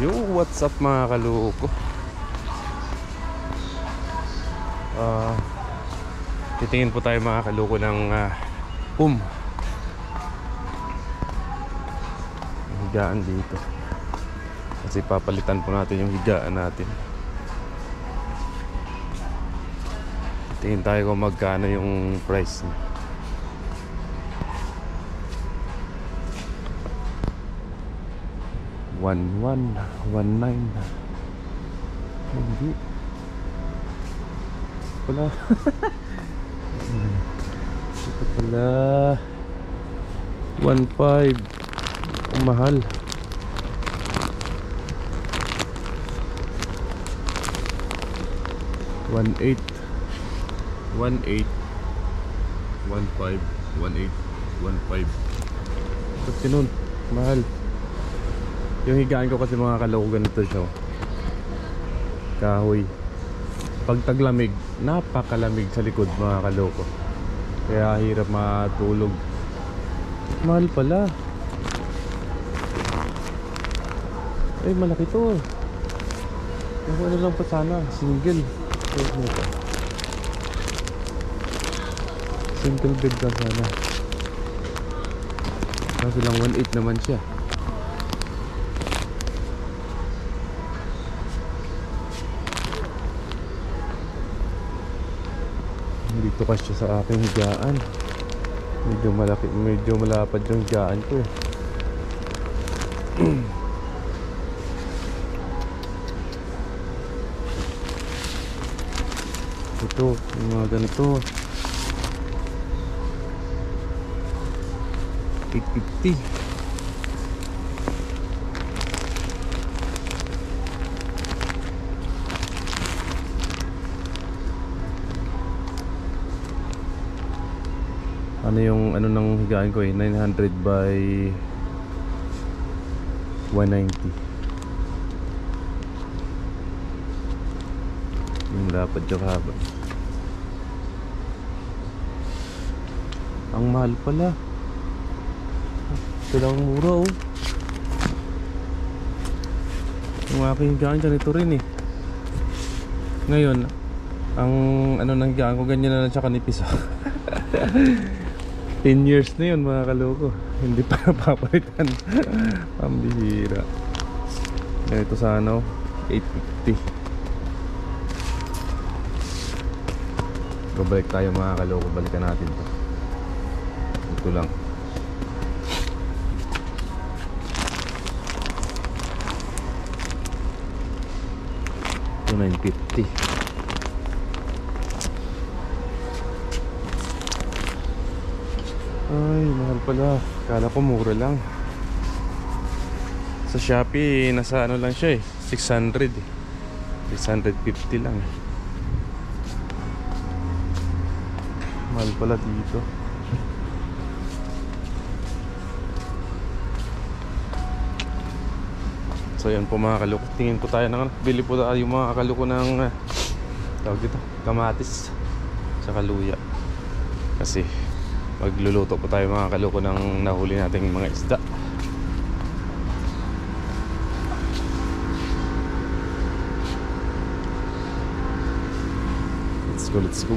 Yo, what's up mga kaloko? Titingin po tayo mga kaloko ng higaan dito. Kasi papalitan po natin yung higaan natin. Tingin tayo kung magkano yung price niya. $1,119. Hindi pala. Ito pala $1,500. Ang mahal. $1,800. $1,800. $1,500. $1,800. $1,500. Ba't ganun? Mahal. Yung higaan ko kasi mga kaloko ganito siya. Kahoy. Pag taglamig, napakalamig sa likod mga kaloko. Kaya hirap matulog. Mahal pala. Ay, malaki to. Nakuha na lang pa sana. Single. Single bed lang sana. Kasi lang 1,800 naman siya. Dito kasi sa aking higaan. Medyo malaki, medyo malapad yung higaan ko. Ito, yung mga ganito. 850. Ano yung ano ng higaan ko 900 by 190. Yung lapad yung haba. Ang mahal pala. Ito lang mura oh. Yung aking higaan ganito rin eh. Ngayon ang ano ng higaan ko ganyan na lang siya kanipis oh. 10 years na yun mga kaloko. Hindi pa napapalitan. Ang bihira. Ganito sa ano 850. Babalik tayo mga kaloko. Balikan natin to. Ito lang. Ito 950. Ay, mahal pala. Kala ko mura lang. Sa Shopee, nasa ano lang siya eh 600 eh. 650 lang. Mahal pala dito. So yan po mga kaloko. Tingin po tayo ng bili po tayo mga kaloko ng tawag dito, kamatis sa luya. Kasi magluluto po tayo mga kaloko ng nahuli nating mga isda. Let's go, let's go.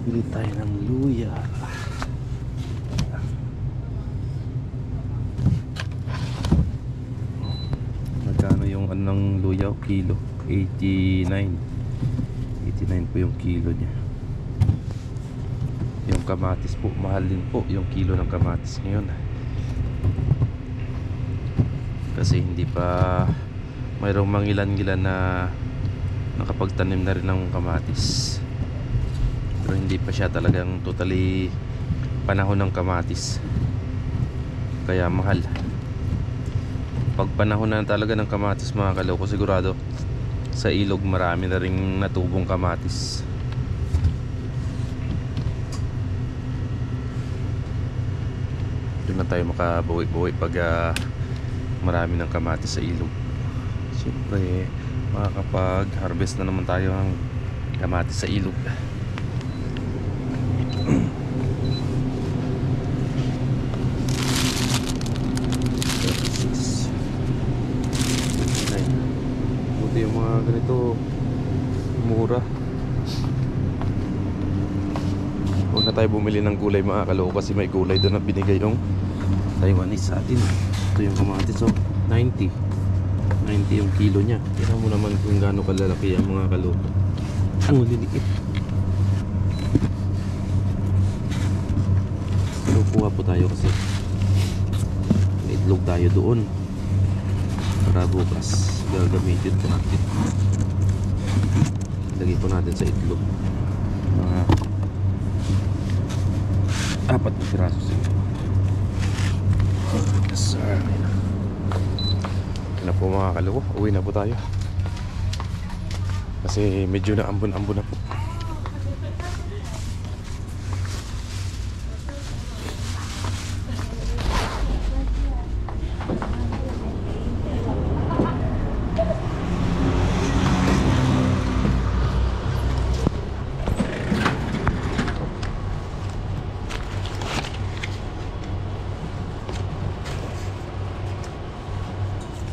Bili tayo ng luya. Magkano yung anong luya? Kilo 89. 89 po yung kilo niya. Yung kamatis po, mahal din po yung kilo ng kamatis ngayon. Kasi hindi pa mayroong mangilan-ngilan na nakapagtanim na rin ng kamatis. Pero hindi pa siya talagang totally panahon ng kamatis. Kaya mahal. Pag panahon na talaga ng kamatis mga kaloko, sigurado sa ilog marami na ring natubong kamatis. Doon na tayo makabawi-bawi pag marami ng kamatis sa ilog. Siyempre makakapag-harvest na naman tayo ng kamatis sa ilog. Buti yung mga ganito mura. Huwag na tayo bumili ng gulay mga kaloko, kasi may gulay doon na binigay yung Taiwanese sa atin. Ito yung kamatis, oh, 90 yung kilo nya. Kaya mo naman kung gaano kalalaki ang mga kaloko. Ang liliit. Pero kuha po tayo kasi may itlog tayo doon para bukas gagamitin po natin. Lagay po natin sa itlog mga 4 na piraso sila. Yes sir. Na po mga kaloko, uwi na po tayo kasi medyo na ambon-ambon na po.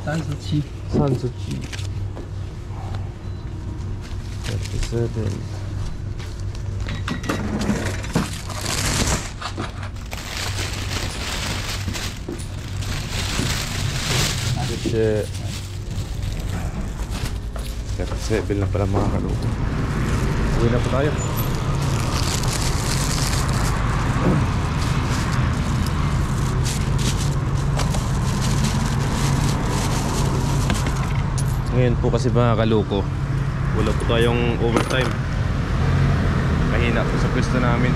Sansuchi 37. Kasi 7 na pala mga kaloko. Uwi na po tayo. Ngayon po kasi mga kaloko, wala po tayong overtime. Mahina po sa pwesto namin.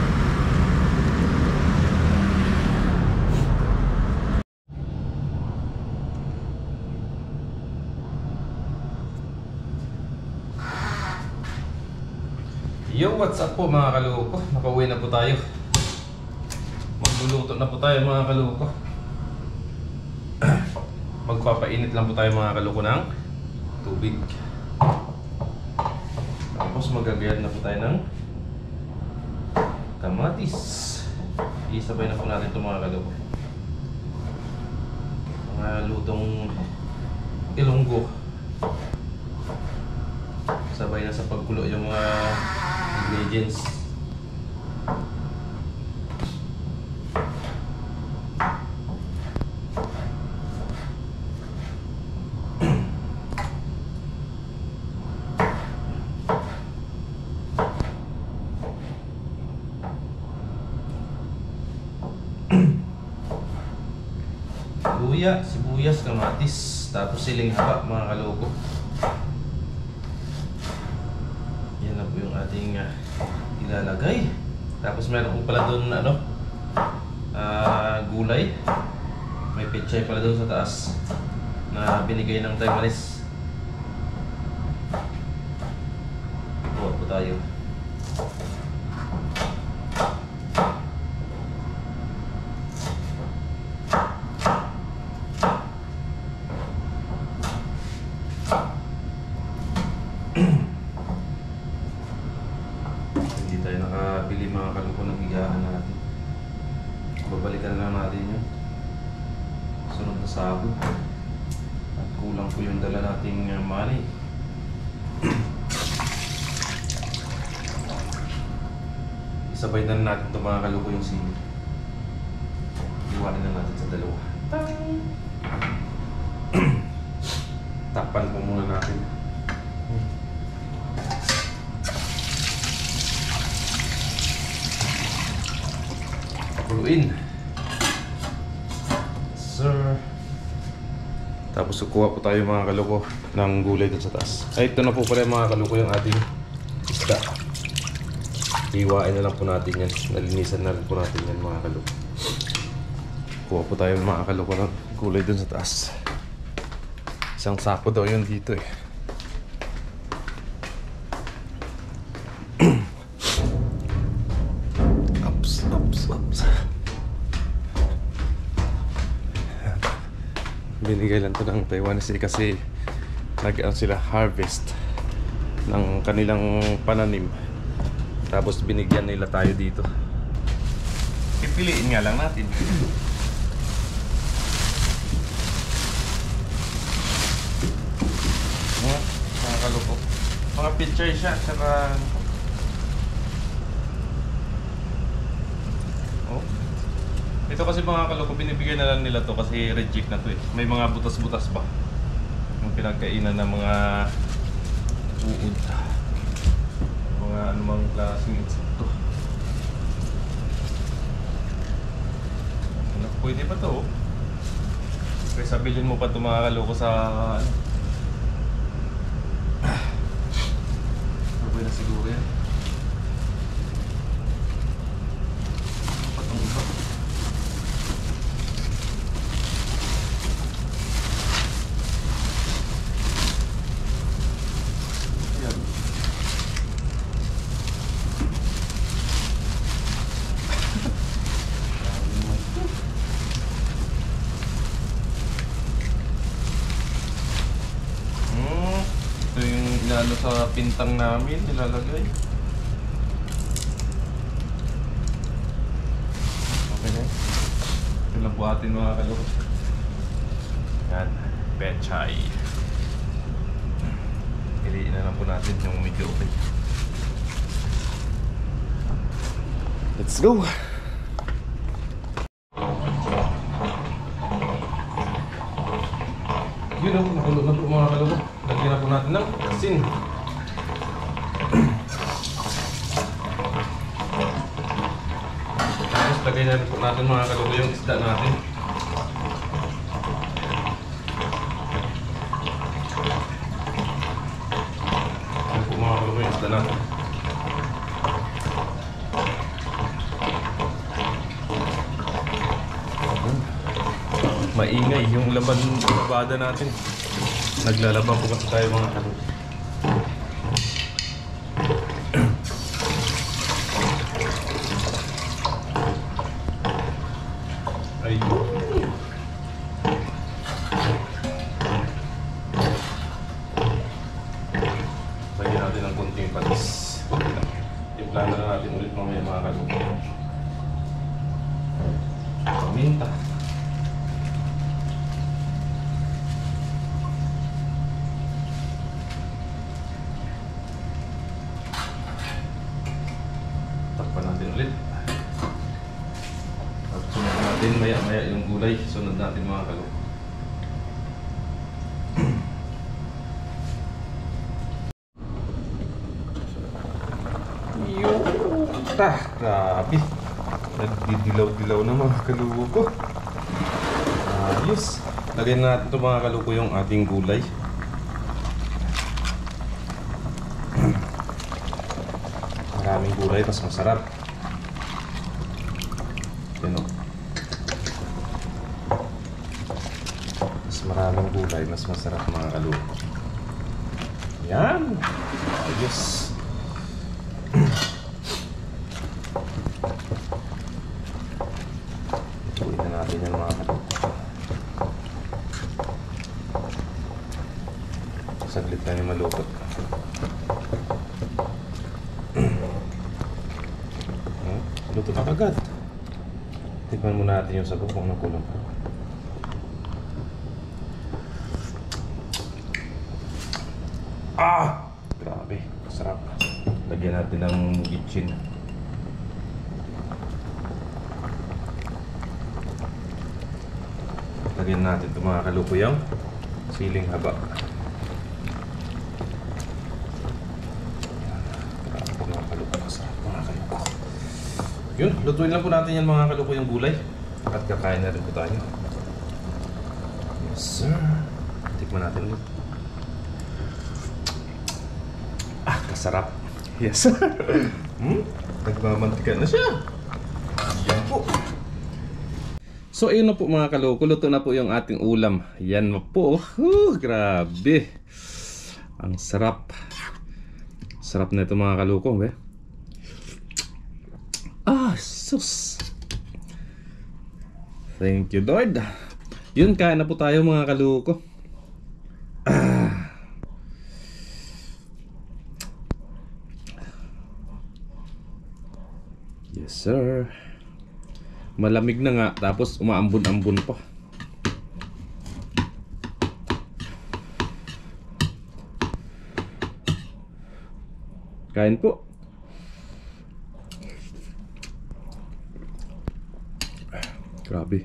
Yo, what's up po mga kaloko? Nakauwi na po tayo. Magluluto na po tayo mga kaloko. Magpapainit lang po tayo mga kaloko ng tubig. Tapos magagayad na po tayo ng kamatis. Isabay na po natin ito mga kaloko. Mga lutong Ilonggo. Sabay na sa pagkulo yung mga ingredients. Luya, sibuyas, kamatis, tapos siling haba mga kaloko. Yan na po yung ating ilalagay. Tapos meron po pala doon gulay. May pechay pala doon sa taas na binigay ng Taiwanese. Buhat po tayo. Hindi tayo nakabili mga kaloko ng higaan natin. Babalikan lang natin yun sunod na sabog. At kulang po yung dala nating money. Isabay na natin ito mga kaloko yung sili. Iwanin na natin sa dalawa. Tapan po muna natin. Pakuluin. Sir. Tapos kukuha po tayo mga kaloko ng gulay dun sa taas. Ay, ito na po pala mga kaloko yung ating isda. Iwain na lang po natin yan. Nalinisan na rin po natin yan mga kaloko. Kuha po tayo mga kaloko ng gulay dun sa taas. Isang sako daw yun dito eh. binigay lang to ng Taiwanese kasi sila harvest ng kanilang pananim, tapos binigyan nila tayo dito. Pipiliin nga lang natin. Mga kaloko, mga picture siya, saka oh. Ito kasi mga kaloko, binibigyan na lang nila to kasi reject na to eh. May mga butas-butas pa yung pinagkainan ng mga uod, mga anumang klaseng insekto. Pwede pa to. Kaya sabilin mo pa ito mga kaloko sa ano. Pwede na siguro yan. Patong iba. Ayan. Ito yung inano sa pintang namin, nilalagay. Okay na. Ito lang po atin mga kaloko. Yan, pechay. Piliin na lang po natin yung medyo okay. Let's go! Yun ang nakulo na po mga kaloko. Lagyan na po natin ng asin. Tapos lagyan na po natin mga kaloko yung isda natin. Ayan po mga kaloko yung isda natin. Maingay yung laban labada natin. Naglalaban po kasi tayo mga kaloko. Ayun. Lagyan natin ng konting patis. Timpla na natin ulit mamaya mga kaloko. Paminta. Takpan natin ulit. At sunod natin maya-maya yung gulay. Sunod natin mga kaloko. Grabe. Nagdidilaw-dilaw na mga kaloko. Ayos. Lagyan natin ito mga kaloko yung ating gulay. Maraming gulay, mas masarap. Yan o. Mas maraming gulay, mas masarap mga kaloko. Yan. Ayos. Ituloy na natin yan mga kaloko. Saglit na yung malukot. Luto na kagad. Tikman muna natin yung sabaw kung anong kulang pa. Grabe, sarap. Lagyan natin ng gitchin. Lagyan natin ito mga kaloko yung siling haba. Grabe mga kaloko, masarap mga kaloko. Yun, lutuin lang po natin yan mga kaloko yung gulay. At kakain na rin po tayo. Yes sir. Tikman natin ulit. Kasarap. Yes. Nagmamantika na siya. Yan po. So ayun na po mga kaloko, luto na po yung ating ulam. Yan na po. Grabe. Ang sarap. Sarap na ito mga kaloko. Sus. Thank you Lord. Yun, kain na po tayo mga kaluko. Yes sir. Malamig na nga, tapos umaambon-ambon pa. Kain po. Grabe.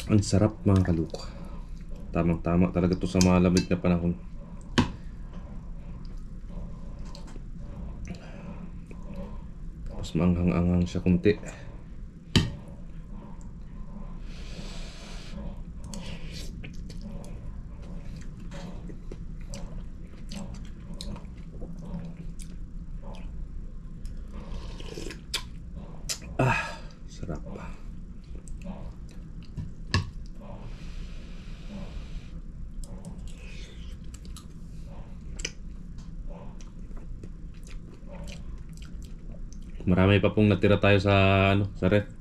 Ang sarap mga kaluko. Tamang-tama talaga to sa malamig na panahon. Tapos maanghang-anghang siya kunti. Sarap pa. Marami pa pong natira tayo sa sa ref.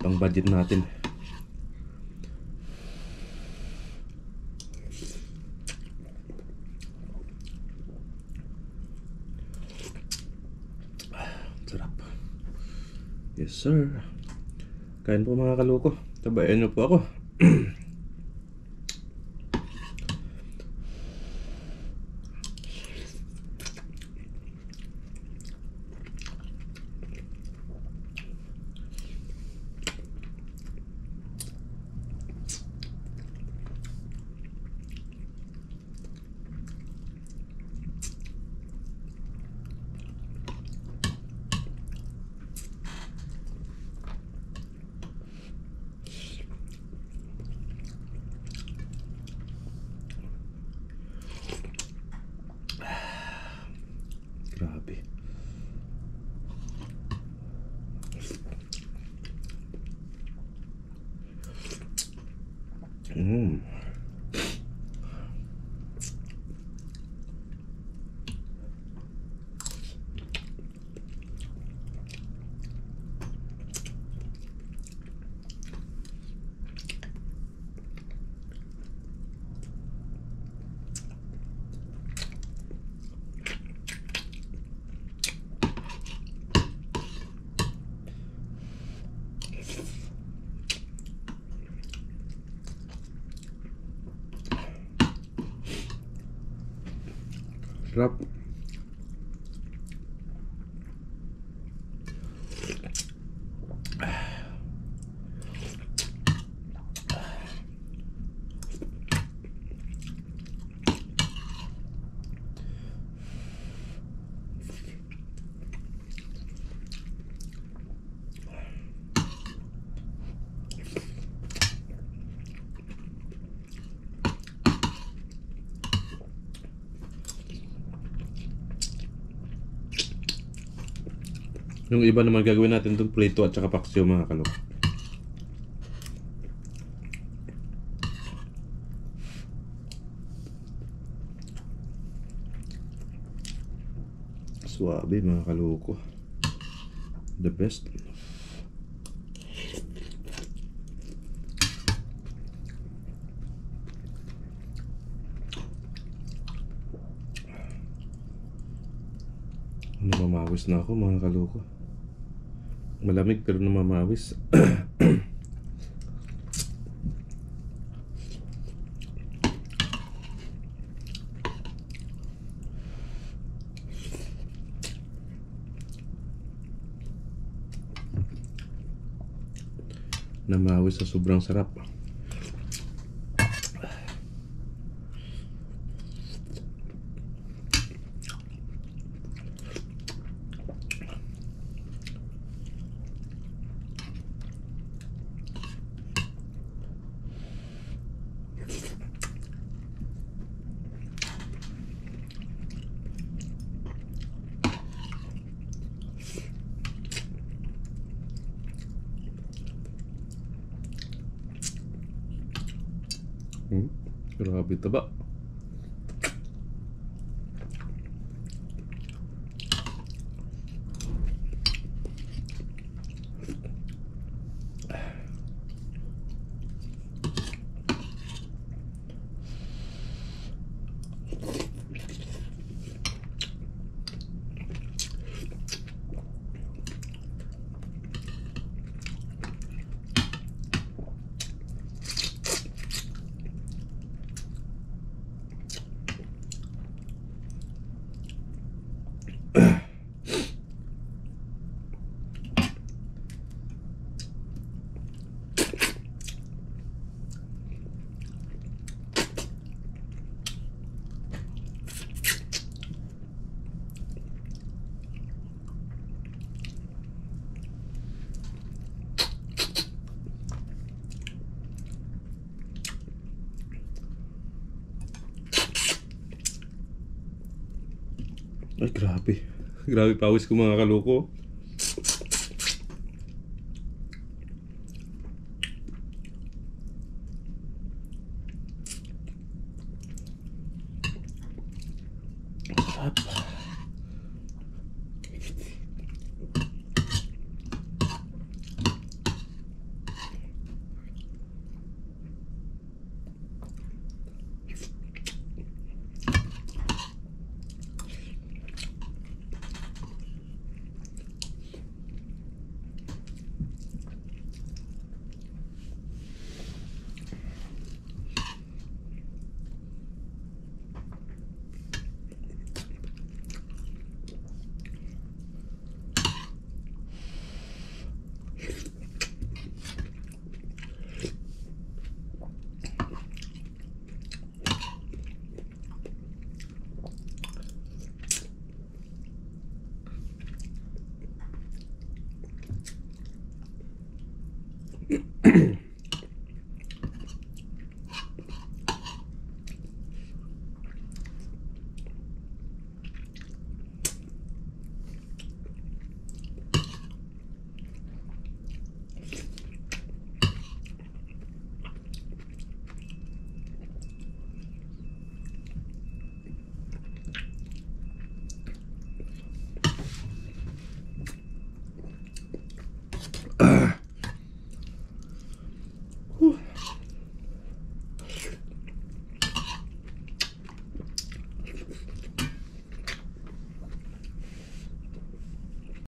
Pang budget natin. Sarap. Yes sir. Kain po mga kaluko. Tabayan niyo po ako. Grabe. Sarap. Yung iba naman gagawin natin itong prito at saka paksiw mga kalok. Suwabe mga kaloko. The best. Namamawis na ako mga kaloko. Malamig pero namamawis. Namawis sa sobrang sarap. Grabe taba. Ay, grabe. Grabe pawis ko mga kaloko. Sarap.